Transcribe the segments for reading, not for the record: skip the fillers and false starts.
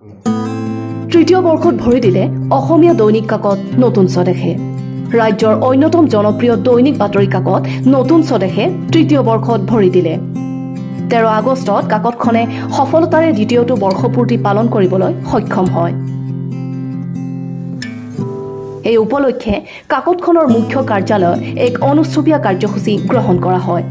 তৃতীয় বৰ্ষত ভৰি দিলে অসমীয়া দৈনিক কাকত নতুন স্বদেশে। ৰাজ্যৰ অন্যতম জনপ্ৰিয় দৈনিক বাতৰি কাকত নতুন স্বদেশে তৃতীয় বৰ্ষত ভৰি দিলে। 13 আগষ্টত কাকতখনে সফলতাৰে দ্বিতীয়টো বৰ্ষপূৰ্তি পালন কৰিবলৈ সক্ষম হয়। এই উপলক্ষে কাকতখনৰ মুখ্য কাৰ্যালয়ত এক অনুষ্ঠুপীয়া কাৰ্যসূচী গ্ৰহণ কৰা হয়।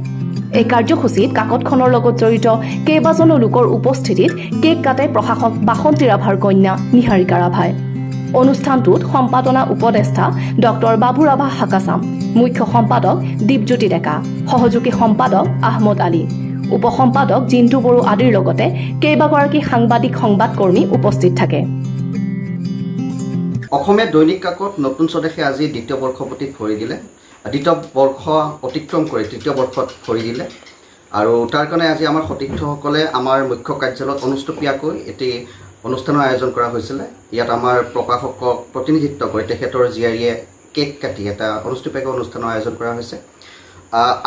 এই কাৰ্যসূচীত কাকতখনৰ লগত জড়িত কেইবাজনো লোকৰ উপস্থিতিত কেক কাটে প্ৰশাসক বাসন্তী ৰাভাৰ কন্যা নিহাৰিকা ৰাভাই। অনুষ্ঠানটোত সম্পাদনা উপদেষ্টা ডক্টৰ বাবু ৰাভা হাকাচাম, মুখ্য সম্পাদক দীপজ্যোতি ডেকা, সহযোগী সম্পাদক আহমদ আলী, উপসম্পাদক জিন্তু বড়ো আদিৰ লগতে কেইবাগৰাকী সাংবাদিক সংবাদকৰ্মী উপস্থিত থাকে। অসমীয়া দৈনিক কাকত নতুন স্বদেশে আজি দ্বিতীয় বৰ্ষপূৰ্তিত ভৰি দিলে। দ্বিতীয় বৰ্ষ অতিক্ৰম কৰি তৃতীয় বৰ্ষত ভৰি দিলে আৰু তাৰ কাৰণে আজি আমাৰ সতীৰ্থসকলে আমাৰ মুখ্য কাৰ্যালয়ত অনুষ্ঠুপীয়াকৈ এটি অনুষ্ঠানৰ আয়োজন কৰা হৈছিলে। ইয়াত আমাৰ প্ৰকাশকক প্ৰতিনিধিত্ব কৰি তেখেতৰ জীয়াৰীয়ে কেক কাটি এটা অনুষ্ঠুপীয়াকৈ অনুষ্ঠানৰ আয়োজন কৰা হৈছে।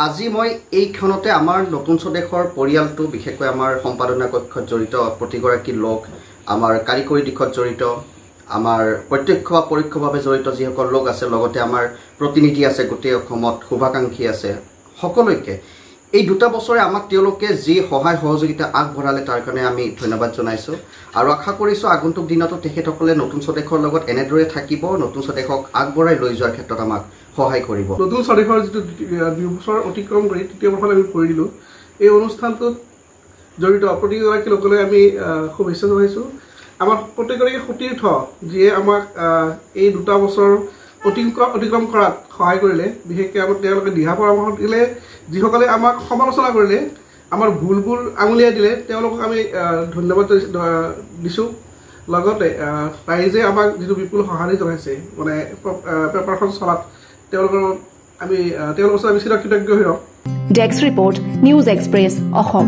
আজি মই এইখনতে আমাৰ নতুন স্বদেশৰ পৰিয়ালটো, বিশেষকৈ আমাৰ সম্পাদনা কক্ষত জড়িত প্ৰতিগৰাকী লোক, আমাৰ কাৰিকৰী দিশত জড়িত, আমাৰ প্ৰত্যক্ষ বা পৰোক্ষভাৱে জড়িত যিসকল লোক আছে, লগতে আমাৰ প্ৰতিনিধি আছে গোটেই অসমত, শুভাকাংক্ষী আছে, সকলোকে এই 2 বছৰে আমাক তেওঁলোকে যি সহায় সহযোগিতা আগবঢ়ালে তাৰ কাৰণে আমি ধন্যবাদ জনাইছোঁ আৰু আশা কৰিছোঁ আগন্তুক দিনতো তেখেতসকলে নতুন স্বদেশৰ লগত এনেদৰে থাকিব, নতুন স্বদেশক আগবঢ়াই লৈ যোৱাৰ ক্ষেত্ৰত আমাক সহায় কৰিব। নতুন স্বদেশৰ যিটো 2 বছৰ অতিক্ৰম কৰি তৃতীয় বৰ্ষত আমি ভৰি দিলোঁ, এই অনুষ্ঠানটোত জড়িত প্ৰতিগৰাকী লোকলৈ আমি শুভেচ্ছা জনাইছোঁ। আমাৰ প্ৰত্যেকগৰাকী সতীৰ্থ যিয়ে আমাক এই 2 বছৰ অতিক্ৰম কৰাত সহায় কৰিলে, বিশেষকৈ আমাক তেওঁলোকে দিহা পৰামৰ্শ দিলে, যিসকলে আমাক সমালোচনা কৰিলে, আমাৰ ভুলবোৰ আঙুলিয়াই দিলে, তেওঁলোকক আমি ধন্যবাদ দিছোঁ। লগতে ৰাইজে আমাক যিটো বিপুল সঁহাৰি জনাইছে, মানে পেপাৰখন চলাত তেওঁলোকৰ ওচৰত আমি চিৰকৃতজ্ঞ হৈ ৰওঁ। Desk report, news express, Assam.